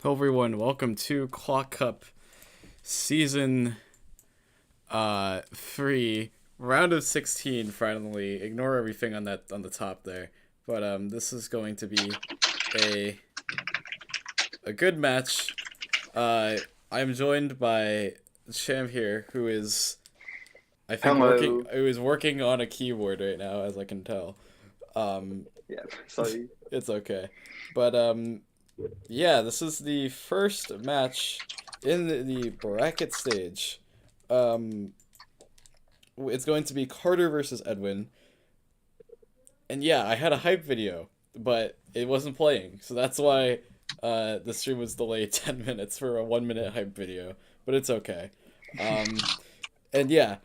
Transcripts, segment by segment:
Hello everyone, welcome to Claw Cup Season 3, round of 16 finally. Ignore everything on the top there. But this is going to be a good match. I'm joined by Shen here, who is I think Hello. working on a keyboard right now, as I can tell. Um Yeah, sorry. it's okay. But yeah, this is the first match in the bracket stage. Um, it's going to be Carter versus Edwin. And yeah, I had a hype video, but it wasn't playing. So that's why the stream was delayed 10 minutes for a 1 minute hype video. But it's okay. And yeah,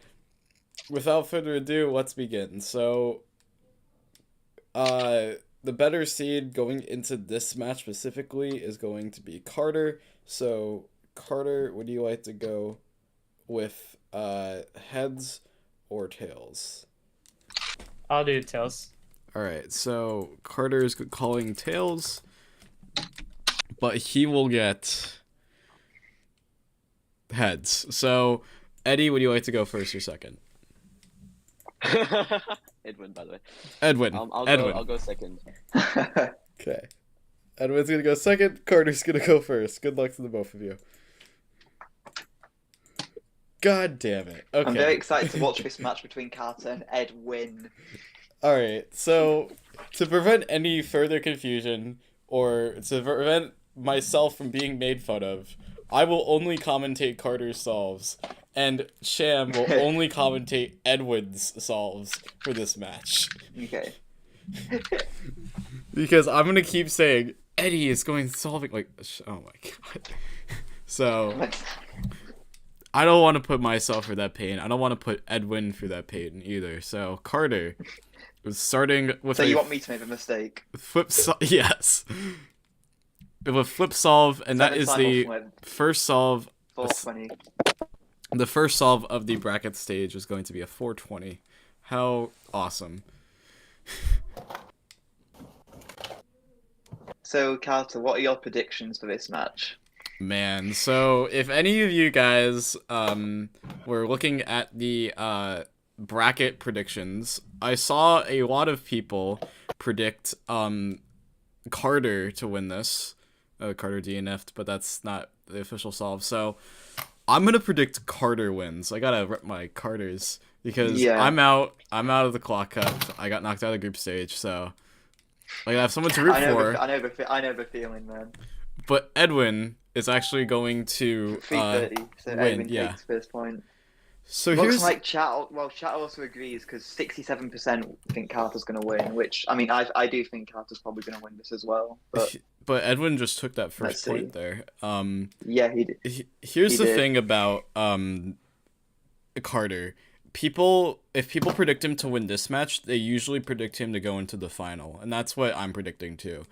without further ado, let's begin. So, the better seed going into this match specifically is going to be Carter. So, Carter, would you like to go with heads or tails? I'll do tails. All right, so Carter is calling tails, but he will get heads. So, Eddie, would you like to go first or second? Edwin, by the way. Edwin. Edwin. I'll go second. Okay. Edwin's gonna go second. Carter's gonna go first. Good luck to the both of you. God damn it. Okay. I'm very excited to watch this match between Carter and Edwin. Alright, so to prevent any further confusion or to prevent myself from being made fun of, I will only commentate Carter's solves, and Sham will only commentate Edwin's solves for this match. Okay. Because I'm gonna keep saying Eddie is going solving like, oh my god. So I don't want to put myself through that pain. I don't want to put Edwin through that pain either. So Carter was starting with So you want me to make a mistake? yes. With a flip solve, and that is the first solve. 420. The first solve of the bracket stage is going to be a 420. How awesome. So Carter, what are your predictions for this match? Man, so if any of you guys were looking at the bracket predictions, I saw a lot of people predict Carter to win this. Carter DNF'd, but that's not the official solve. So I'm gonna predict Carter wins. I gotta rep my Carters because I'm out of the Clock Cup. I got knocked out of the group stage, so I have someone to root for. I know the feeling, man. But Edwin is actually going to 330. So win. Edwin Yeah. takes first point. So Looks here's like chat. Well, chat also agrees because 67% think Carter's gonna win. Which I mean, I do think Carter's probably gonna win this as well. But Edwin just took that Let's first see. point there. Yeah, he did. Here's He the did. thing about Carter. If people predict him to win this match, they usually predict him to go into the final, and that's what I'm predicting too.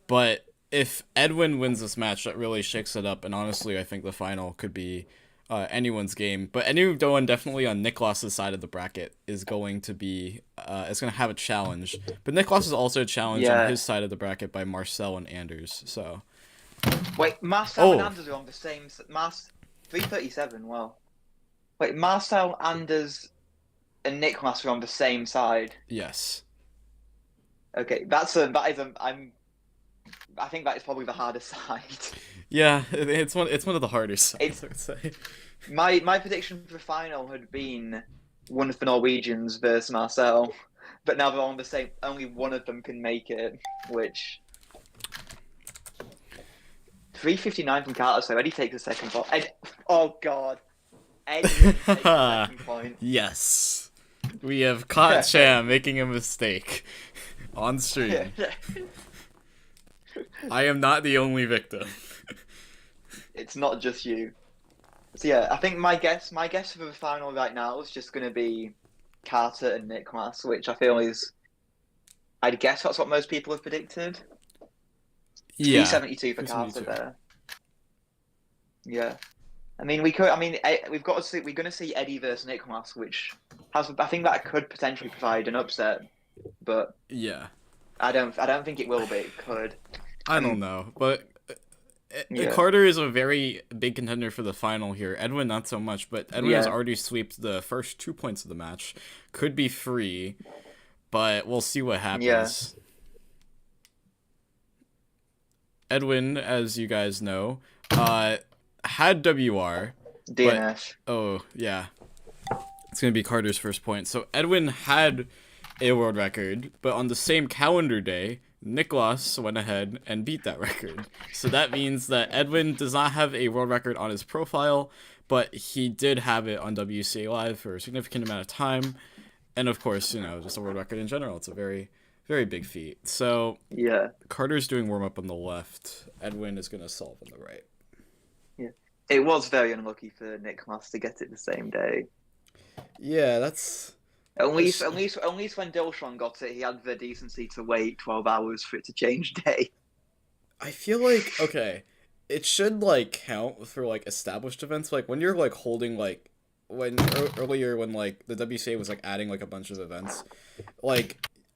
But if Edwin wins this match, that really shakes it up, and honestly, I think the final could be anyone's game. But anyone definitely on Niklas's side of the bracket is going to be is going to have a challenge. But Niklas is also challenged on his side of the bracket by Marcel and Anders. So Wait, Marcel and Anders are on the same. 337. Wow. Wait, Marcel, Anders, and Niklas are on the same side. yes. Okay, I think that is probably the hardest side. Yeah, it's one of the harder sides, I would say. My prediction for the final had been one of the Norwegians versus Marcel, but now they're on the same. Only one of them can make it, which 359 from Carter. So Eddie takes the second point. Oh god, Eddie takes the second point. Yes. We have caught Sham making a mistake on stream. I am not the only victim. It's not just you. So yeah, I think my guess for the final right now is just going to be Carter and Niklas, which I feel is, I'd guess that's what most people have predicted. Yeah. 372 for Carter there. Yeah. I mean, we've got to see. We're going to see Eddie versus Niklas, which has. I think that could potentially provide an upset, but yeah, I don't think it will be. It could. I don't know, but Yeah. Carter is a very big contender for the final here. Edwin, not so much, but Edwin has already swept the first 2 points of the match. Could be free, but we'll see what happens. Yeah. Edwin, as you guys know, had WR. DNF. But, oh, yeah. It's going to be Carter's first point. So Edwin had a world record, but on the same calendar day, Niklas went ahead and beat that record. So that means that Edwin does not have a world record on his profile, but he did have it on WCA Live for a significant amount of time. And of course, just a world record in general. It's a very, very big feat. So Yeah. Carter's doing warm-up on the left. Edwin is going to solve on the right. Yeah. It was very unlucky for Niklas to get it the same day. Yeah, that's... At least when Dilshan got it, he had the decency to wait 12 hours for it to change day. I feel like, okay, it should, count for, established events. Like, when you're, holding, earlier when, the WCA was, adding, a bunch of events,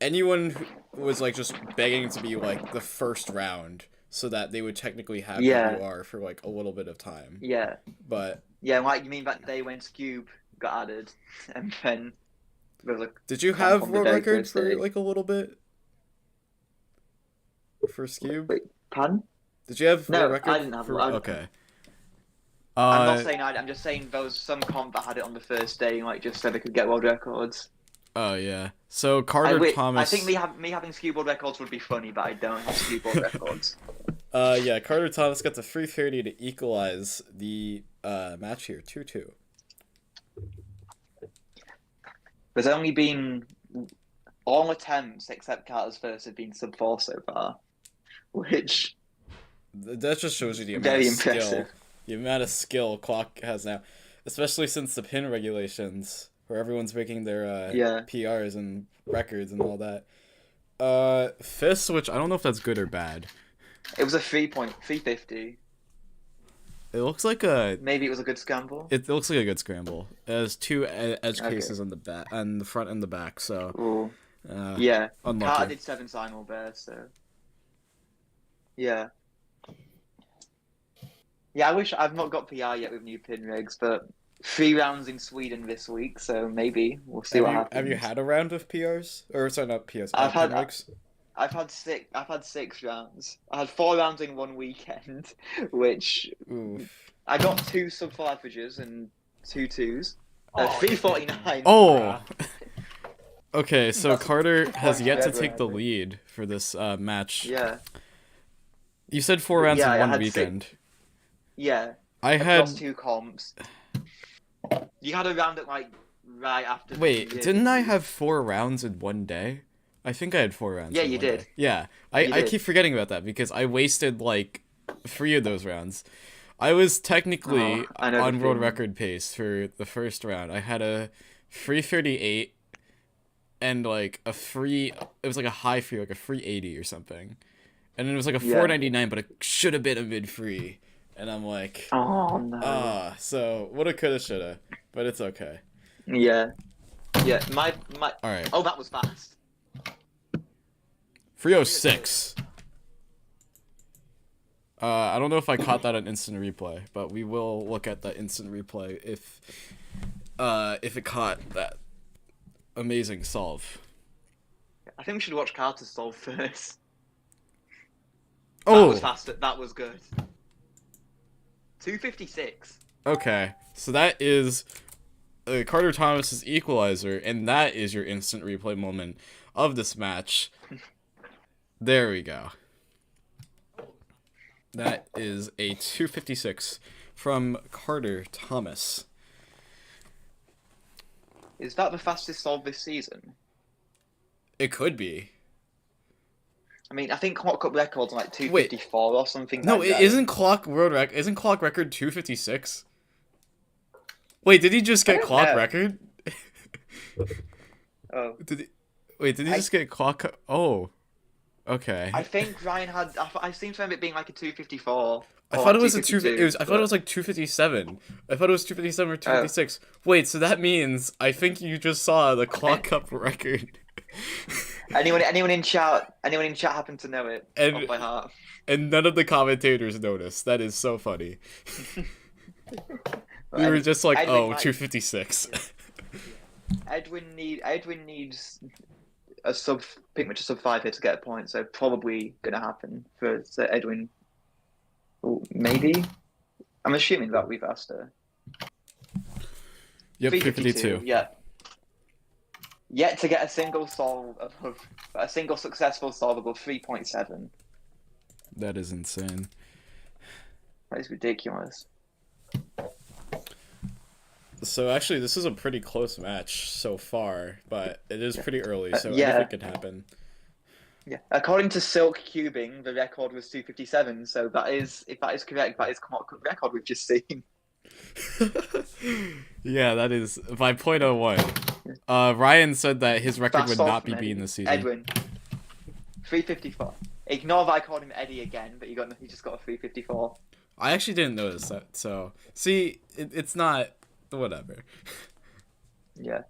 anyone who was, just begging to be, the first round so that they would technically have WR for, a little bit of time. Yeah. But... Yeah, you mean that day when Scube got added, and then... Did you have world record for, a little bit? For Scube? Wait, pardon? Did you have world record? No, I didn't have one. Okay. I'm not saying I'm just saying there was some comp that had it on the first day, just so they could get world records. Oh, yeah. So, Carter Thomas... I think me having Scube world records would be funny, but I don't have Scube world records. Yeah, Carter Thomas got to 330 to equalize the match here, 2-2. There's only been all attempts except Carter's first have been sub 4 so far, which that just shows you the amount very of skill, impressive. the amount of skill Clock has now, especially since the pin regulations, where everyone's breaking their PRs and records and all that. Fist, which I don't know if that's good or bad. It was a 3.350. It looks like maybe it was a good scramble. It looks like a good scramble. It has 2 edge cases on the back, on the front and the back. So, yeah. Unlucky. Carter did 7 signal there, so yeah. Yeah, I wish I've not got PR yet with new pin regs, but 3 rounds in Sweden this week, so maybe we'll see what happens. Have you had a round of PRs? Or sorry, not PRs. I've had 6 rounds. I had 4 rounds in one weekend, which I got 2 sub 4 averages and 2 2s. 349. Oh. Okay, so Carter has yet to take the lead for this match. Yeah. You said 4 rounds in one weekend. Yeah. I had lost 2 comps. You had a round at right after. Wait, didn't I have 4 rounds in one day? I think I had 4 rounds. Yeah, you did. Day. Yeah, I keep forgetting about that because I wasted 3 of those rounds. I was technically on world record pace for the first round. I had a 338 and a free. It was a high free, a free 80 or something, and then it was a 499, but it should have been a mid free. And I'm like, oh no. So woulda, coulda, shoulda, but it's okay. Yeah. Yeah. My. All right. Oh, that was fast. 306. I don't know if I caught that on instant replay, but we will look at that instant replay if it caught that amazing solve. I think we should watch Carter solve first. Oh, that was fast. That was good. 256. Okay, so that is Carter Thomas's equalizer, and that is your instant replay moment of this match. There we go. That is a 256 from Carter Thomas. Is that the fastest solve this season? It could be. I mean, I think Clock Cup record's 254 or something. No, it isn't Clock world record. Isn't Clock record 256? Wait, did he just get Clock record? Oh. Did he just get Clock? Oh. Okay. I think Ryan had. I seem to remember it being a 254. I thought it was a 2. I thought it was 257. I thought it was 257 or 256. Wait, so that means I think you just saw the Clock Cup record. Anyone in chat happen to know it off by heart? and none of the commentators noticed. That is so funny. We were just like, Edwin oh, might- 256. Edwin needs a pretty much a sub 5 here to get a point, so probably gonna happen for Edwin. Ooh, maybe. I'm assuming that we've asked her. Yep, 352. Yeah. Yet to get a single successful solve above 3.7. That is insane. That is ridiculous. So actually, this is a pretty close match so far, but it is pretty early, so yeah. anything could happen. Yeah. According to Silk Cubing, the record was 257. So that is, if that is correct, that is the record we've just seen. Yeah, that is by .01. Ryan said that his record Fast would solve not from be beaten Eddie. this season. Edwin, 354. Ignore that I called him Eddie again, but he just got a 354. I actually didn't notice that. So see, it's not whatever. Yeah.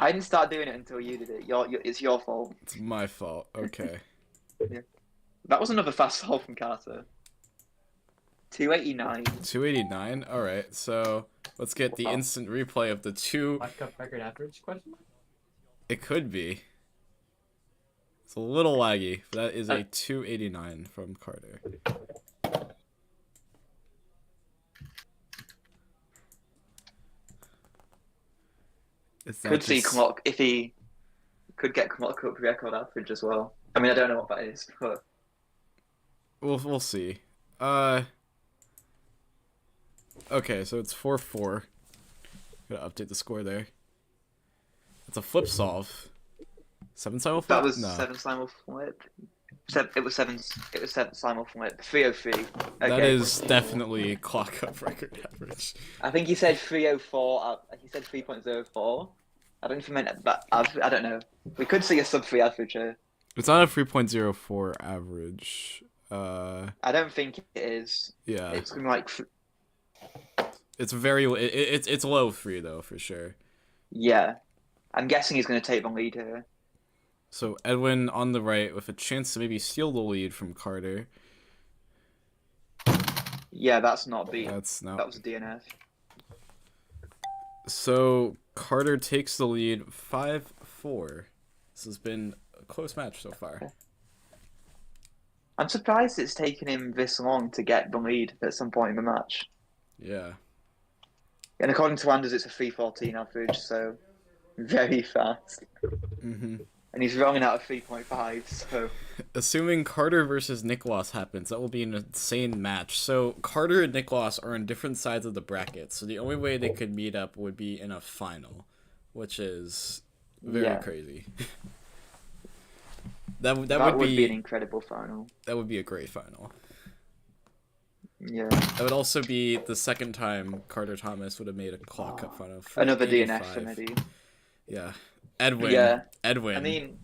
I didn't start doing it until you did it. It's your fault. It's my fault. Okay. Yeah. That was another fast solve from Carter. 289. 289. All right. So let's get the instant replay of the two. Black Cup record average question mark? It could be. It's a little laggy. But that is a 289 from Carter. Could see clock if he could get clock up record average as well. I mean, I don't know what that is, but We'll see. Okay, so it's 4-4. Gotta update the score there. It's a flip solve. 7 simul flip? that was No. 7 simul flip. It was seven simul flip. 303. Okay. That is definitely clock up record average. I think he said 304. He said 3.04. I don't know if he meant that. I don't know. We could see a sub 3 average here. It's not a 3.04 average. I don't think it is. Yeah. It's gonna be like. It's very it's low 3 though for sure. Yeah, I'm guessing he's gonna take the lead here. So Edwin on the right with a chance to maybe steal the lead from Carter. Yeah, that's not B. That's not. That was a DNF. So Carter takes the lead 5-4. This has been a close match so far. I'm surprised it's taken him this long to get the lead at some point in the match. Yeah. And according to Anders, it's a 3:14 average, so very fast. Mhm. And he's running out of 3.5, so Assuming Carter versus Nicholas happens, that will be an insane match. So Carter and Nicholas are on different sides of the bracket, so the only way they could meet up would be in a final, which is very crazy. that would be an incredible final. That would be a great final. Yeah. That would also be the second time Carter Thomas would have made a clock cup final. Another 85. DNF from Eddie. Yeah. Edwin. Yeah. Edwin. I mean,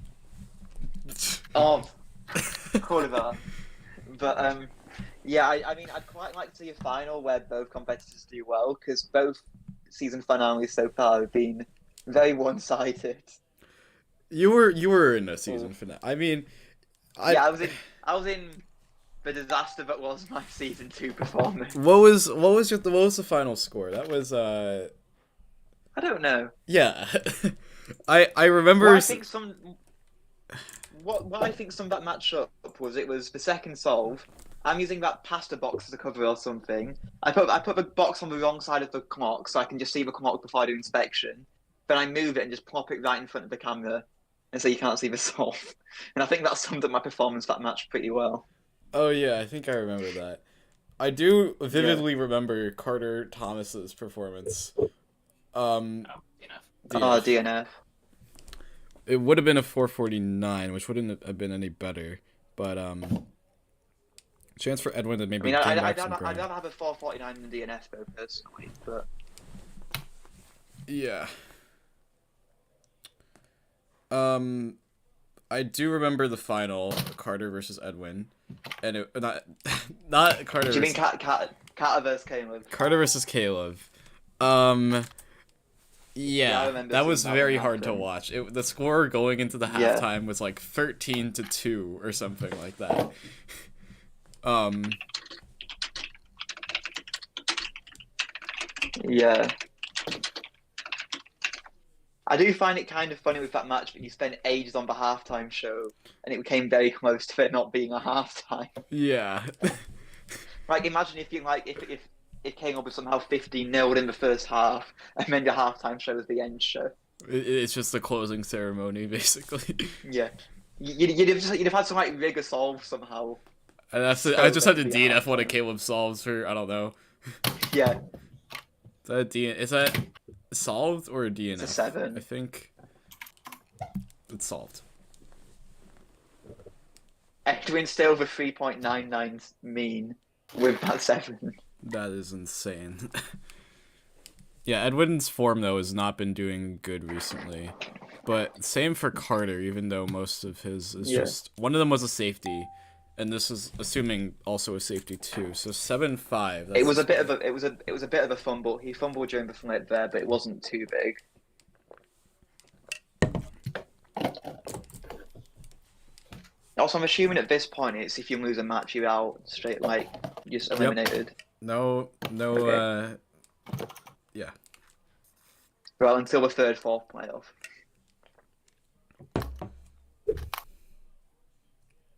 call it that. But yeah, I mean, I'd quite like to see a final where both competitors do well, because both season finales so far have been very one-sided. You were in a season finale. I mean, I was in the disaster that was my season 2 performance. What was the final score? That was I don't know. Yeah. I remember. Well, I think what I think some of that matchup was, it was the second solve. I'm using that pasta box as a cover or something. I put the box on the wrong side of the clock so I can just see the clock before I do inspection. Then I move it and just plop it right in front of the camera, and so you can't see the solve. And I think that summed up my performance that match pretty well. Oh yeah, I think I remember that. I do vividly remember Carter Thomas's performance. DNF. DNF. It would have been a 449, which wouldn't have been any better. But chance for Edwin to maybe gain back some ground. I'd rather have a 449 than DNF though, personally. But yeah. I do remember the final, Carter versus Edwin, and it not Carter. Do you mean Carter versus Caleb? Carter versus Caleb. Yeah, I Yeah, remember that seeing was that very one hard to happen. watch. The score going into the Yeah. halftime was like 13-2 or something like that. Um, Yeah. I do find it kind of funny with that match, but you spent ages on the halftime show, and it became very close to it not being a halftime. yeah. Like, imagine if you if it came up with somehow 15-0 in the first half, and then the halftime show was the end show. It's just the closing ceremony, basically. Yeah, you'd have had some like rigor solve somehow. I So just there had to to be a DNF one of halftime. Caleb solves for, I don't know. Yeah, Is that solved or a DNF? it's a 7. I think it's solved. Edwin still over 3.99 mean with that 7. That is insane. Yeah, Edwin's form, though, has not been doing good recently. But same for Carter, even though most of his is Yeah. just... One of them was a safety, and this is assuming also a safety, too. So 7-5. It was a bit of a bit of a fumble. He fumbled during the flip there, but it wasn't too big. Also, I'm assuming at this point it's if you lose a match, you're out straight, like just eliminated. No, Okay. yeah. Well, until the third, fourth playoff.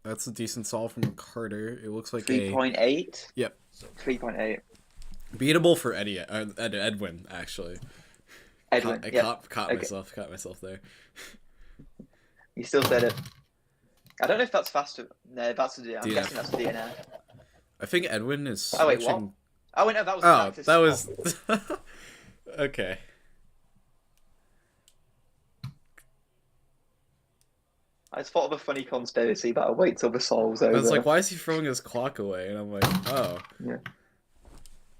That's a decent solve from Carter. It looks like 3.8. Yep. 3.8. Beatable for Edwin, actually. Edwin. Caught Okay. myself there. You still said it. I don't know if that's faster. No, that's a DNF. I'm DNF. guessing that's a DNF. I think Edwin is Oh wait, what? switching... Oh wait, no, that was Oh, practice. that was... Okay. I just thought of a funny conspiracy, but I'll wait till the solve's over. I was like, why is he throwing his clock away? And I'm like, oh. Yeah.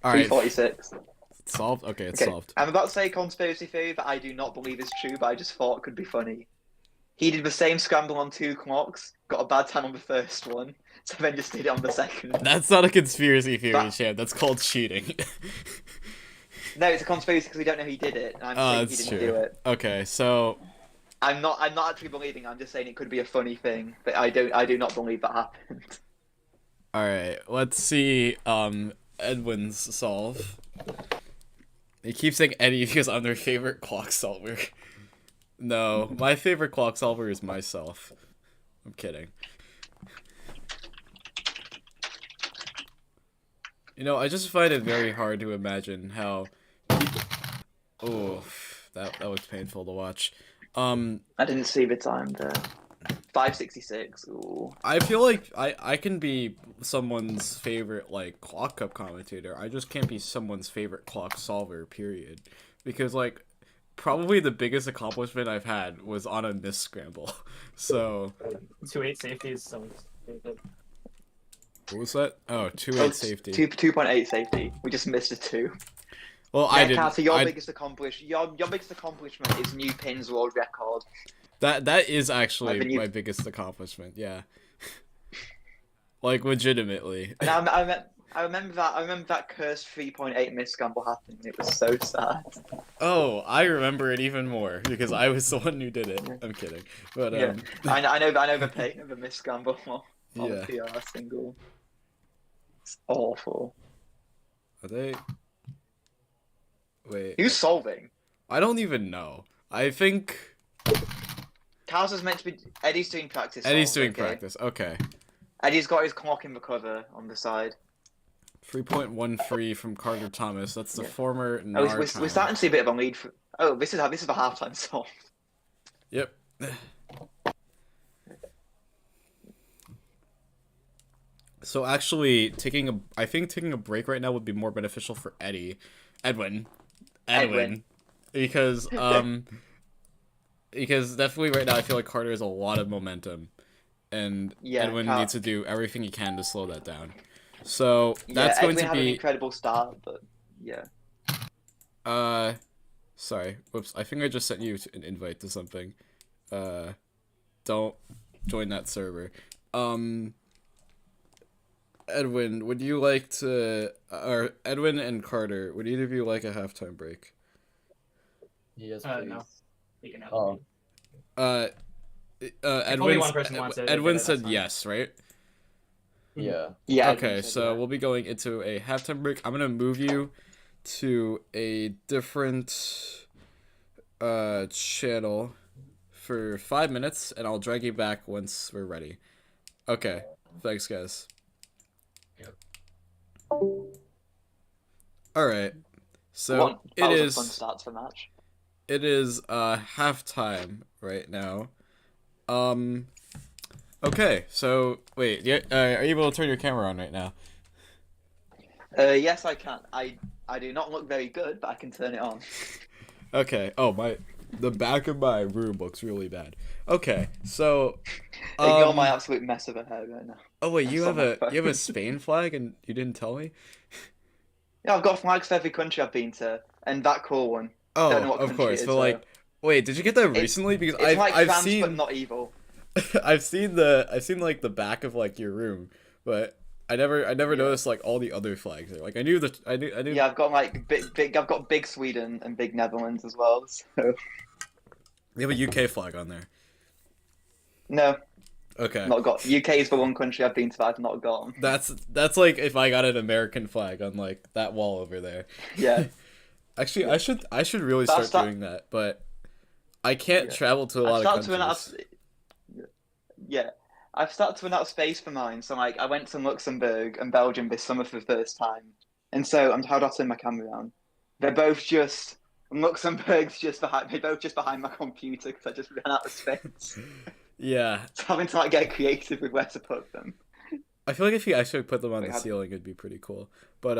Alright. 3:46. Solved? Okay, it's Okay, solved. I'm about to say conspiracy theory that I do not believe is true, but I just thought it could be funny. He did the same scramble on 2 clocks, got a bad time on the first one, so then just did it on the second. That's not a conspiracy theory, But- Shen. That's called cheating. No, it's a conspiracy because we don't know he did it, and I'm saying he that's didn't true. do it. Okay, so... I'm not actually believing. I'm just saying it could be a funny thing, but I do not believe that happened. Alright, let's see Edwin's solve. He keeps saying Eddie because I'm their favorite clock solver. No, my favorite clock solver is myself. I'm kidding. You know, I just find it very hard to imagine how... Oh, that was painful to watch. I didn't see the time there. 5:66. Ooh. I feel like I can be someone's favorite, like, clock cup commentator. I just can't be someone's favorite clock solver, period. Because, like, probably the biggest accomplishment I've had was on a miss scramble. So... 2-8 safety is someone's favorite. What was that? Oh, 2-8 safety. 2.8 safety. We just missed a 2. Well, Yeah, I didn't. Carter, your biggest accomplishment is new pins world record. That is actually Like, my biggest accomplishment. Yeah, like legitimately. And I remember that cursed 3.8 miss scramble happening. It was so sad. Oh, I remember it even more because I was the one who did it. I'm kidding, but Yeah, I know the pain of a miss scramble on Yeah. the PR single. It's awful. Are they? Wait, Who's solving? I don't even know. I think Carl's is meant to be. Eddie's doing practice. Eddie's solving, doing practice. Okay, Eddie's got his clock in the cover on the side. 3.13 from Carter Thomas. That's the Yeah. former Oh, NAR we're time. starting to see a bit of a lead. This is the halftime solve. Yep. So actually, I think taking a break right now would be more beneficial for Edwin, because because definitely right now I feel like Carter has a lot of momentum, and Yeah, Edwin needs to do everything he can to slow that down. So that's going Edwin to had an be incredible start, but yeah. Sorry, whoops. I think I just sent you an invite to something. Don't join that server. Edwin, would you like to, or Edwin and Carter, would either of you like a halftime break? Yes, No. please. You can have Oh. it. Edwin. one person wants it, Edwin okay, said that's fine. yes, right? Yeah. Yeah. Okay, Edwin said so yeah. we'll be going into a halftime break. I'm gonna move you to a different channel for 5 minutes, and I'll drag you back once we're ready. Okay, thanks, guys. Yep. All right, so What? That it was a is fun start to the match. it is halftime right now. Um. Okay, so wait, yeah, are you able to turn your camera on right now? Yes, I can. I do not look very good, but I can turn it on. Okay. Oh, the back of my room looks really bad. Okay, so Ignore my absolute mess of a hair right now. oh wait, you That's have on my a phone. Spain flag and you didn't tell me? Yeah, I've got flags for every country I've been to, and that cool one. Don't know Oh, what of country course. it But is. like, wait, did you get that It's recently? Because it's like I've France, seen but not evil. I've seen like the back of like your room, but I never Yeah. noticed like all the other flags there. Like I knew Yeah, I've got like big. I've got big Sweden and big Netherlands as well. So you have a UK flag on there. no, Okay. not got. UK is the one country I've been to that I've not gone. That's like if I got an American flag on like that wall over there. Yeah, Actually, Yeah. I should really That's start that- doing that, but I can't Yeah. travel to a lot I've of started to run out. countries. Yeah, I've started to run out of space for mine. So like, I went to Luxembourg and Belgium this summer for the first time, and so how do I turn my camera around? They're both just Luxembourg's just behind. They're both just behind my computer because I just ran out of space. Yeah, So having to like get creative with where to put them. I feel like if you actually put them on Wait, the how- ceiling, it'd be pretty cool. But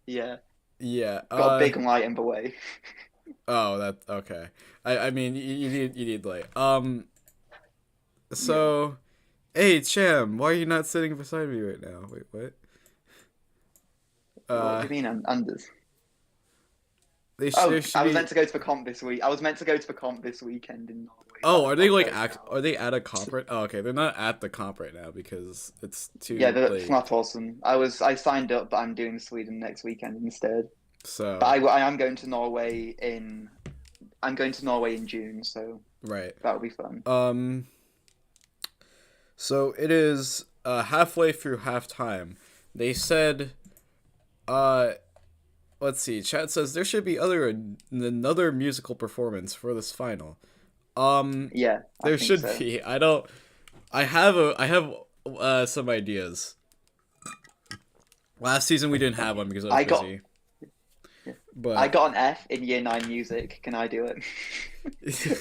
Yeah, yeah. got a big light in the way. Oh, that okay. I mean, you need light. So, hey, Cham, why are you not sitting beside me right now? Wait, what? What do you mean, Anders? They sh- Oh, there should I was be. meant to go to the comp this week. I was meant to go to the comp this weekend in Norway. Oh, but are I'm they not like going now. are they at a comp right? Oh, okay, they're not at the comp right now because it's too Yeah, late. it's not awesome. I signed up, but I'm doing Sweden next weekend instead. So But I am going to Norway in. I'm going to Norway in June, so right. that'll be fun. So it is halfway through halftime. They said, let's see. Chat says there should be another musical performance for this final. Yeah, I There think should so. be. I have some ideas. Last season we didn't have one because I was I got- busy. But I got an F in Year 9 music. Can I do it?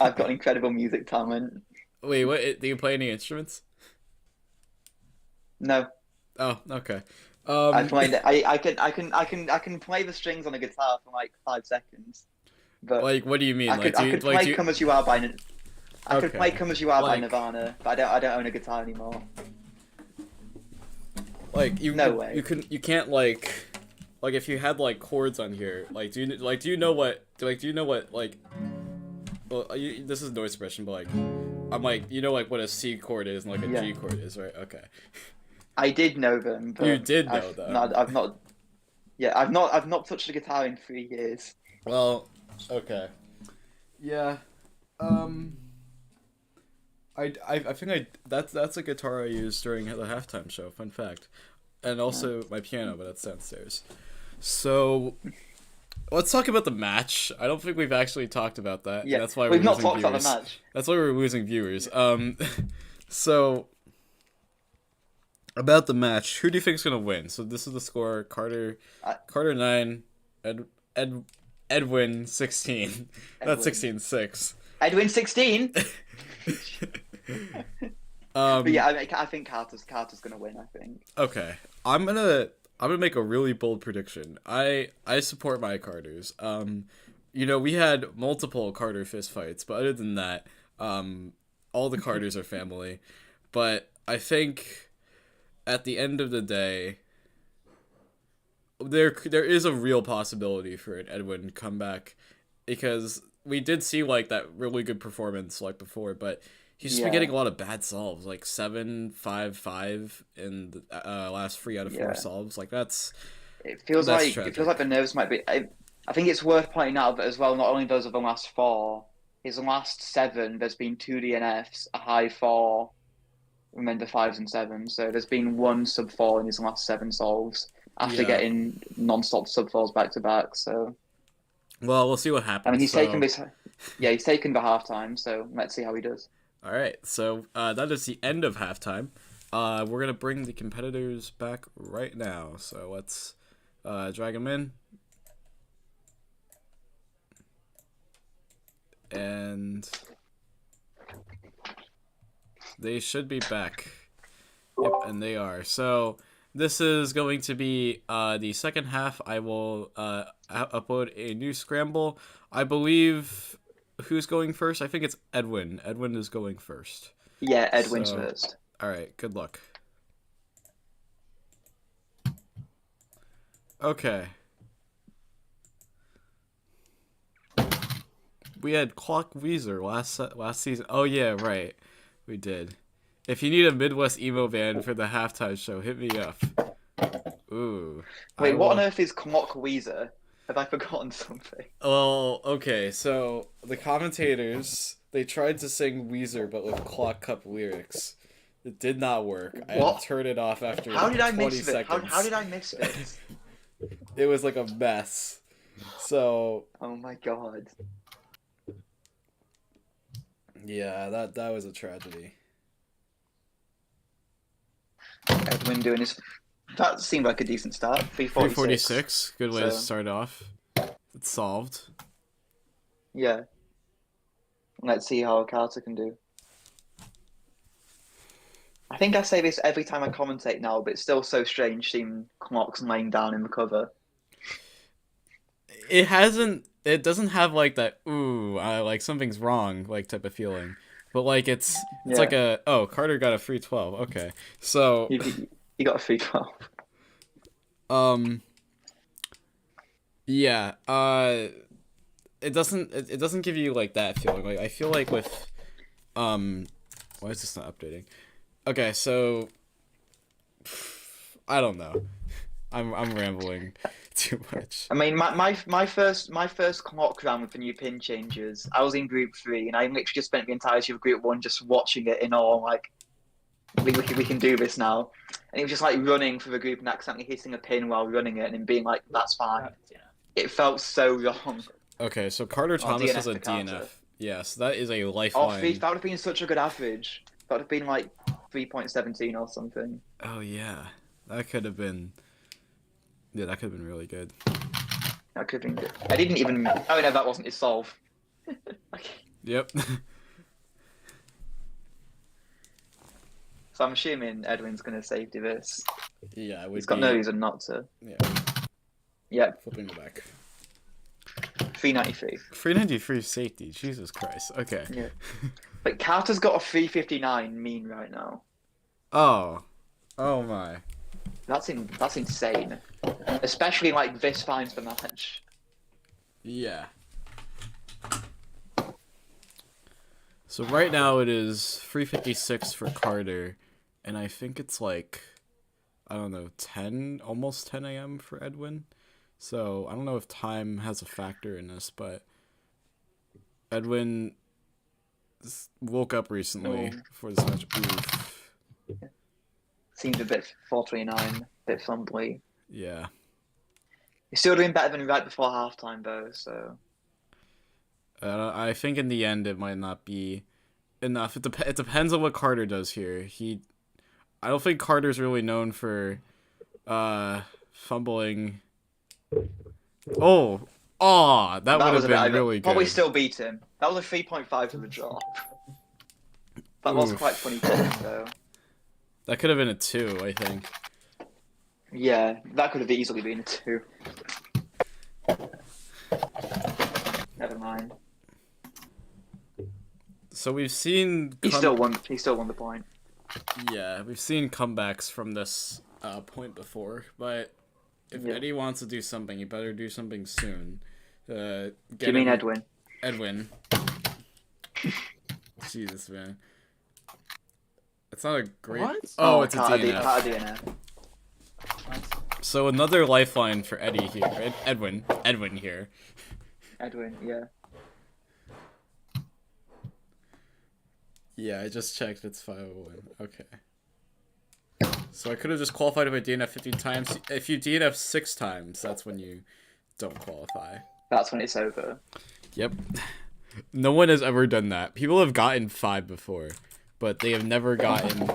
I've got incredible music talent. wait, what? Do you play any instruments? No, Oh, okay. I played it. I can play the strings on a guitar for like 5 seconds. But like, what do you mean? I Like, could do you play like? Do you, "Come As You Are" by I could Okay. play "Come As You Are" by Like- Nirvana, but I don't own a guitar anymore. Like you No way. you can't like if you had like chords on here, like do you know what like well this is noise suppression, but like I'm like you know like what a C chord is and like a Yeah. G chord is, right? Okay. I did know them. But You did know I've them. Not, I've not. Yeah, I've not touched a guitar in 3 years. Well, okay. Yeah. I think that's a guitar I used during the halftime show. Fun fact, and also my piano, but that's downstairs. So, let's talk about the match. I don't think we've actually talked about that. Yeah, and that's why we've we're not losing talked viewers. about the match. That's why we're losing viewers. So about the match, who do you think is gonna win? So this is the score: Carter 9, Edwin 16. Not Edwin. 16-6. Edwin 16. Um, But yeah, I think Carter's gonna win. I think. Okay, I'm gonna make a really bold prediction. I support my Carters. You know, we had multiple Carter fist fights, but other than that, all the Carters are family. But I think at the end of the day, there is a real possibility for an Edwin comeback, because we did see like that really good performance like before, but he's just been Yeah. getting a lot of bad solves, like 7-5-5 in the last 3 out of 4 Yeah. solves. Like that's It feels That's like tragic. the nerves might be. I think it's worth pointing out that as well, not only those are the last 4, his last 7, there's been 2 DNFs, a high 4, remember 5s and 7s. So there's been 1 sub 4 in his last 7 solves after Yeah. getting non-stop sub 4s back to back. So Well, we'll see what happens. I mean, he's so... taken this. Yeah, he's taken the halftime. So let's see how he does. All right, so that is the end of halftime. We're gonna bring the competitors back right now. So let's drag them in, and they should be back. Yep, and they are. So this is going to be the second half. I will upload a new scramble. I believe. Who's going first? I think it's Edwin. Edwin is going first. Yeah, Edwin's So- first. All right, good luck. Okay. We had Clock Weezer last season. Oh yeah, right. We did. If you need a Midwest emo band for the halftime show, hit me up. Ooh. Wait, I what on will- earth is Clock Weezer? Have I forgotten something? Well, okay, so the commentators, they tried to sing Weezer but with Clock Cup lyrics. It did not work. I had What? to turn it off after How did I 20 miss this? seconds. How did I miss this? It was like a mess. So, Oh my god. yeah, that was a tragedy. Edwin doing his. That seemed like a decent start. 346. 346, good way to So- start off. It's solved. Yeah. Let's see how Carter can do. I think I say this every time I commentate now, but it's still so strange seeing Clocks laying down in the cover. It doesn't have like that, ooh, like something's wrong, like type of feeling. But like it's Yeah. like oh, Carter got a free 12. Okay. So, He got a 312. yeah, it doesn't give you like that feeling. Like I feel like with why is this not updating? Okay, so I don't know. I'm rambling too much. I mean, my first Clock round with the new pin changes, I was in Group 3, and I literally just spent the entirety of Group 1 just watching it in awe, like, we can do this now. And he was just like running for the group and accidentally hitting a pin while running it and then being like, that's fine. Yeah. It felt so wrong. Okay, so Carter Thomas DNF is a for Carter. DNF. Yes, that is a Oh, lifeline. that would have been such a good average. That would have been like 3.17 or something. Oh yeah, that could have been. Yeah, that could have been really good. That could have been good. I didn't even. Oh no, that wasn't his solve. Okay. Yep. So I'm assuming Edwin's going to save this. Yeah, it would He's got be, no reason not to. Yeah, Yep, flipping it back. 393. 393 safety. Jesus Christ. Okay. Yeah. But Carter's got a 359 mean right now. Oh. Oh my. That's insane. Especially like this finds the match. Yeah. So right now it is 356 for Carter, and I think it's like, I don't know, 10, almost 10 a.m. for Edwin. So I don't know if time has a factor in this, but Edwin woke up recently Oh. for this match. Oof. Seems a bit 429, a bit fumbly. Yeah. He's still doing better than right before halftime though, so I think in the end it might not be enough. It depends on what Carter does here. I don't think Carter's really known for fumbling. Oh, that would was have a been bit. really good. Probably still beat him. That was a 3.5 to the drop. That was Oof. quite funny for him though. That could have been a 2, I think. Yeah, that could have easily been a 2. Never mind. So we've seen He still won. He still won the point. Yeah, we've seen comebacks from this point before, but if Yeah. Eddie wants to do something, he better do something soon. Do you mean Edwin? Edwin. Jesus, man. It's not a great. What? Oh, it's a Carter DNF. Carter DNF. What? So another lifeline for Eddie here. Edwin here. Edwin, yeah. Yeah, I just checked. It's 501. Okay. So I could have just qualified if I DNF 50 times. If you DNF 6 times, that's when you don't qualify. That's when it's over. Yep. No one has ever done that. People have gotten 5 before, but they have never gotten.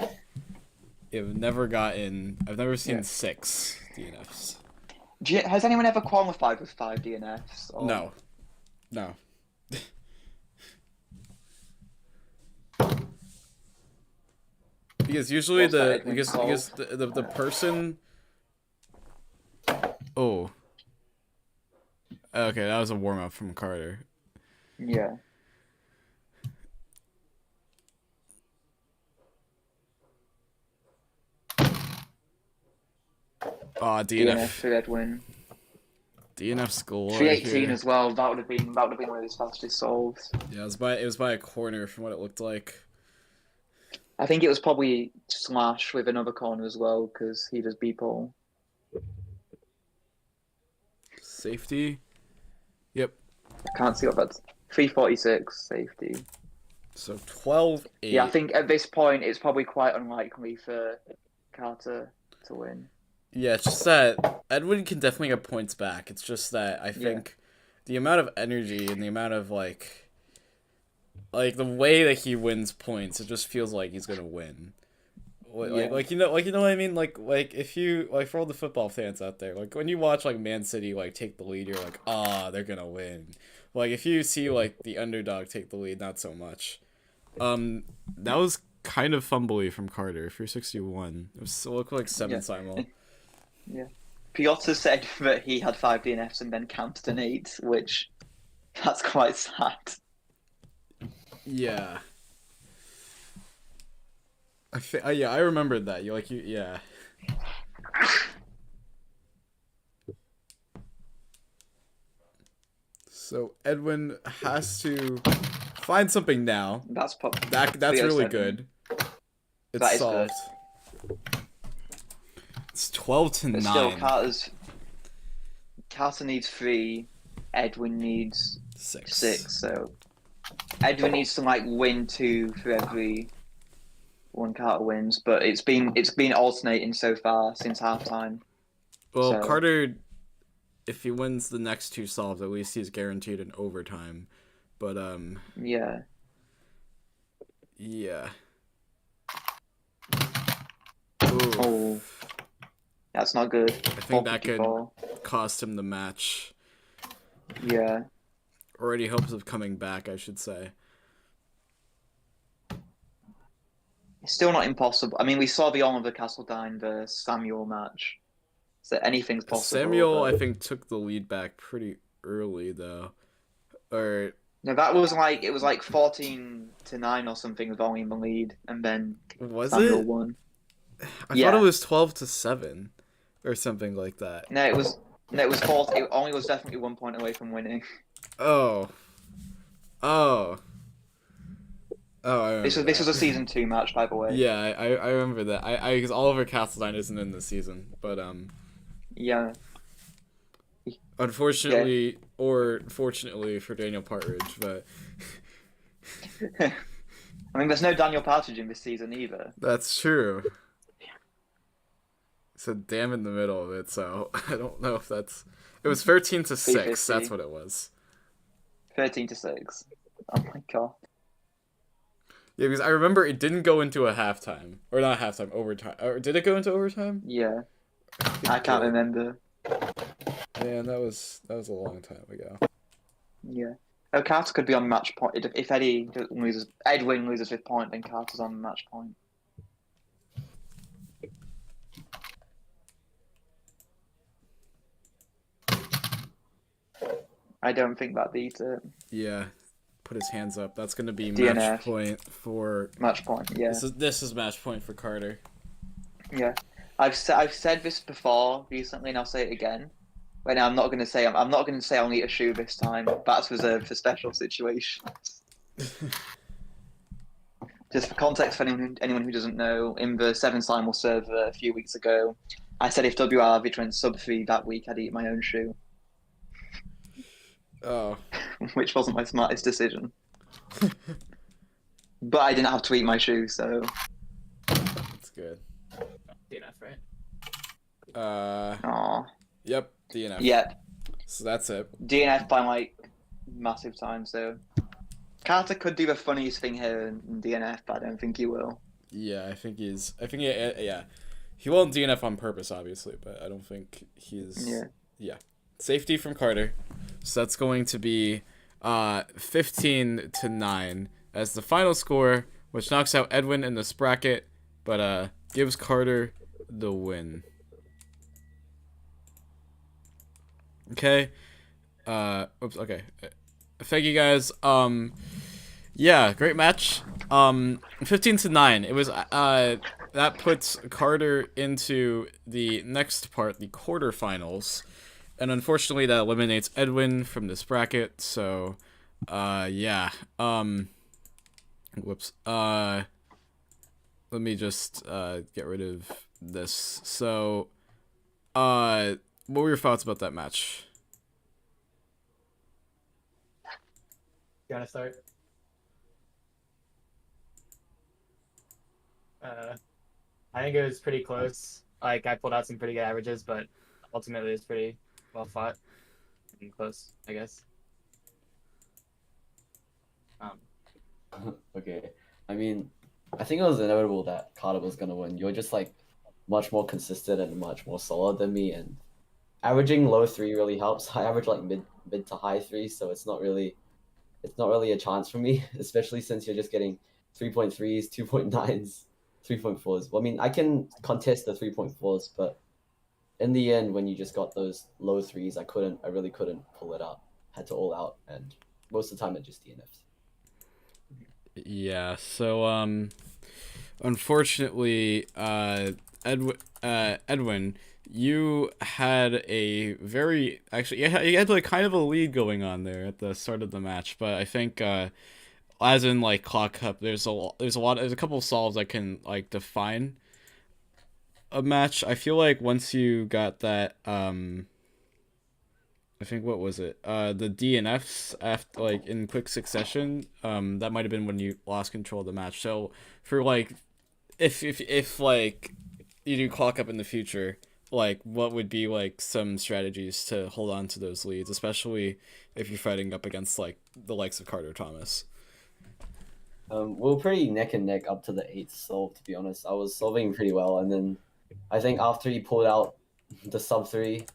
I've never seen 6 DNFs. Has anyone ever qualified with 5 DNFs? Or... No. Because usually the person. Oh. Okay, that was a warm up from Carter. Yeah. Oh, DNF for Edwin. DNF score. 318 as well. That would have been one of his fastest solves. Yeah, it was by a corner from what it looked like. I think it was probably Slash with another corner as well because he does B-pole. Safety. Yep. I can't see what that's. 346 safety. So 12-8. Yeah, I think at this point it's probably quite unlikely for Carter to win. Yeah, it's just that Edwin can definitely get points back. It's just that I think the amount of energy and the amount of like the way that he wins points, it just feels like he's gonna win. Like you know what I mean? Like if you for all the football fans out there, like when you watch like Man City take the lead, you're like, they're gonna win. Like if you see the underdog take the lead, not so much. That was kind of fumbly from Carter for 61. It looked like 7 simul. Yeah. Piotr said that he had 5 DNFs and then counted an 8, which that's quite sad. Yeah. I remembered that. Yeah. So Edwin has to find something now. That's really good. It's solved. Good. It's 12-9. But still, Carter needs 3. Edwin needs 6. So Edwin needs to win 2 for every one Carter wins. But it's been alternating so far since halftime. Well, so... Carter, if he wins the next 2 solves, at least he's guaranteed an overtime. But yeah. Yeah. Oh. That's not good. I think that could cost him the match. Yeah. Or any hopes of coming back, I should say. It's still not impossible. I mean, we saw the Oliver Castledine versus Samuel match. So anything's possible. Samuel, I think, took the lead back pretty early, though. Or no, that was it was 14-9 or something with only in the lead, and then Samuel won. I thought it was 12-7 or something like that. No, it was 4. It only was definitely 1 point away from winning. Oh. This was a season 2 match, by the way. Yeah, I remember that. Because Oliver Castledine isn't in this season, but yeah. Unfortunately, or fortunately for Daniel Partridge, but I mean, there's no Daniel Partridge in this season either. That's true. It's a damn in the middle of it, so I don't know if that's. It was 13-6. That's what it was. 13-6. Oh my god. Yeah, because I remember it didn't go into a halftime, or not halftime, overtime. Or did it go into overtime? Yeah. I can't remember. Man, that was a long time ago. Yeah. Oh, Carter could be on match point. If Edwin loses with point, then Carter's on match point. I don't think that beats it. Yeah. Put his hands up. That's going to be DNF. Match point for... Match point, yeah. This is match point for Carter. Yeah. I've said this before recently, and I'll say it again. But I'm not going to say I'll need a shoe this time. That's reserved for special situations. Just for context, for anyone who doesn't know, in the 7 Simul server a few weeks ago, I said if WRV went sub 3 that week, I'd eat my own shoe, Oh. which wasn't my smartest decision. But I didn't have to eat my shoe, so That's good. DNF, right? aw. Yep, DNF. Yeah, So that's it. DNF by like massive time. So Carter could do the funniest thing here in DNF, but I don't think he will. Yeah, yeah. He won't DNF on purpose, obviously, but I don't think he's... Yeah. Safety from Carter. So that's going to be 15-9 as the final score, which knocks out Edwin in this bracket, but gives Carter the win. Okay. Oops, okay. Thank you guys. Yeah, great match. 15-9. It was that puts Carter into the next part, the quarterfinals. And unfortunately that eliminates Edwin from this bracket, so yeah. Whoops. Let me just get rid of this. So what were your thoughts about that match? You wanna start? I think it was pretty close. Like, I pulled out some pretty good averages, but ultimately it's pretty well fought and close, I guess. Okay. I mean, I think it was inevitable that Carter was gonna win. You're just like much more consistent and much more solid than me, and averaging low 3 really helps. I average like mid to high 3, so it's not really a chance for me, especially since you're just getting 3.3s, 2.9s, 3.4s. Well, I mean, I can contest the 3.4s, but in the end, when you just got those low 3s, I really couldn't pull it out. Had to all out, and most of the time it just DNFs. Yeah, so unfortunately, Edwin, you had a very you had like kind of a lead going on there at the start of the match, but I think as in like clock up, there's a couple of solves that can like define a match. I feel like once you got that I think what was it? The DNFs after like in quick succession. That might have been when you lost control of the match. So for like, if like you do clock up in the future, like what would be like some strategies to hold on to those leads, especially if you're fighting up against like the likes of Carter Thomas. We were pretty neck and neck up to the 8th solve, to be honest. I was solving pretty well, and then I think after he pulled out the sub 3,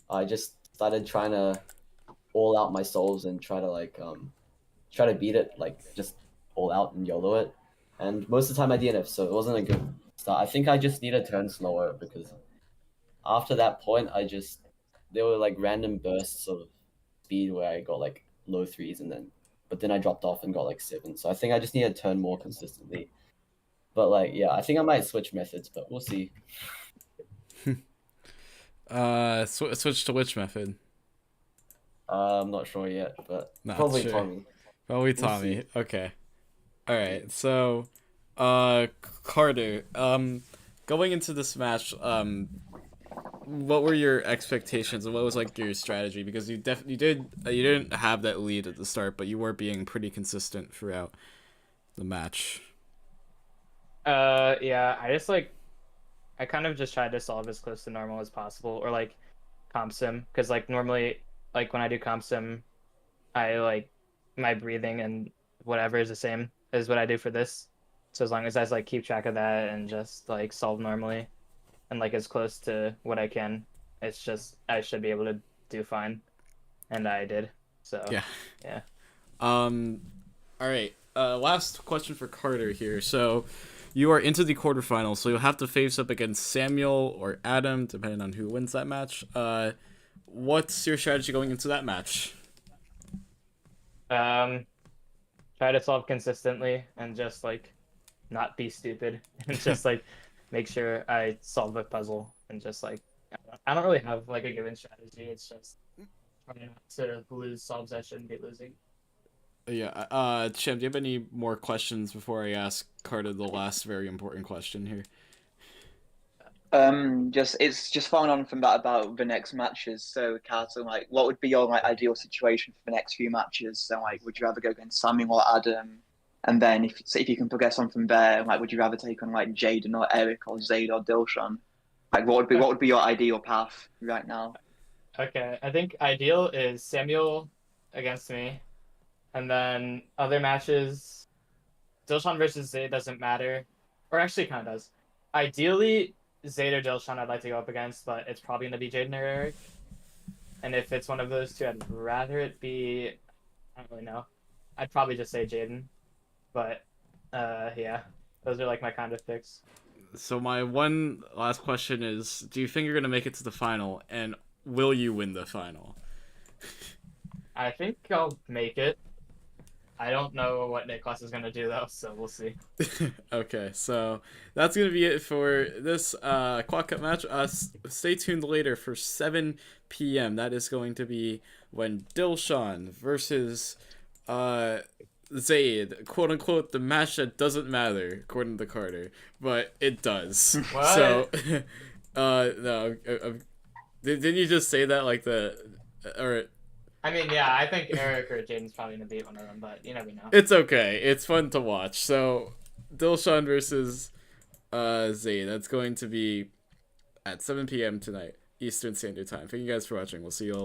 I just started trying to all out my solves and try to beat it, like just all out and YOLO it. And most of the time I DNF, so it wasn't a good start. I think I just need to turn slower because after that point there were like random bursts of speed where I got like low 3s but then I dropped off and got like 7. So I think I just need to turn more consistently. But like yeah, I think I might switch methods, but we'll see. Switch to which method? I'm not sure yet, but Not probably sure. Tommy. Probably We'll Tommy. see. Okay. All right. So, Carter, going into this match, what were your expectations and what was like your strategy? Because you didn't have that lead at the start, but you were being pretty consistent throughout the match. Yeah, I kind of just tried to solve as close to normal as possible, or like comp sim, because like normally, like when I do comp sim, I like my breathing and whatever is the same as what I do for this. So as long as I like keep track of that and just like solve normally and like as close to what I can, it's just I should be able to do fine, and I did. So Yeah. yeah. All right. Last question for Carter here. So, you are into the quarterfinals, so you'll have to face up against Samuel or Adam, depending on who wins that match. What's your strategy going into that match? Try to solve consistently and just like not be stupid and just like make sure I solve a puzzle and just like I don't really have like a given strategy. It's just trying not to lose solves I shouldn't be losing. Yeah. Shem, do you have any more questions before I ask Carter the last very important question here? It's just following on from that about the next matches. So, Carter, like, what would be your like ideal situation for the next few matches? So, like, would you rather go against Samuel or Adam? And then if you can progress on from there, like, would you rather take on like Jaden or Eric or Zayd or Dilshan? Like, what would be your ideal path right now? Okay, I think ideal is Samuel against me, and then other matches, Dilshan versus Zayd doesn't matter, or actually kind of does. Ideally, Zayd or Dilshan I'd like to go up against, but it's probably gonna be Jaden or Eric. And if it's one of those two, I'd rather it be. I don't really know. I'd probably just say Jaden, but yeah, those are like my kind of picks. So my one last question is: do you think you're gonna make it to the final, and will you win the final? I think I'll make it. I don't know what Nicholas is gonna do though, so we'll see. Okay, so that's gonna be it for this Quad Cup match. Stay tuned later for 7 p.m. That is going to be when Dilshan versus Zayd, quote unquote, the match that doesn't matter according to Carter, but it does. What? So, no, didn't you just say that like the or? I mean, yeah, I think Eric or Jaden's probably gonna beat one of them, but you never know. It's okay. It's fun to watch. So, Dilshan versus Zayd. That's going to be at 7 p.m. tonight, Eastern Standard Time. Thank you guys for watching. We'll see you all.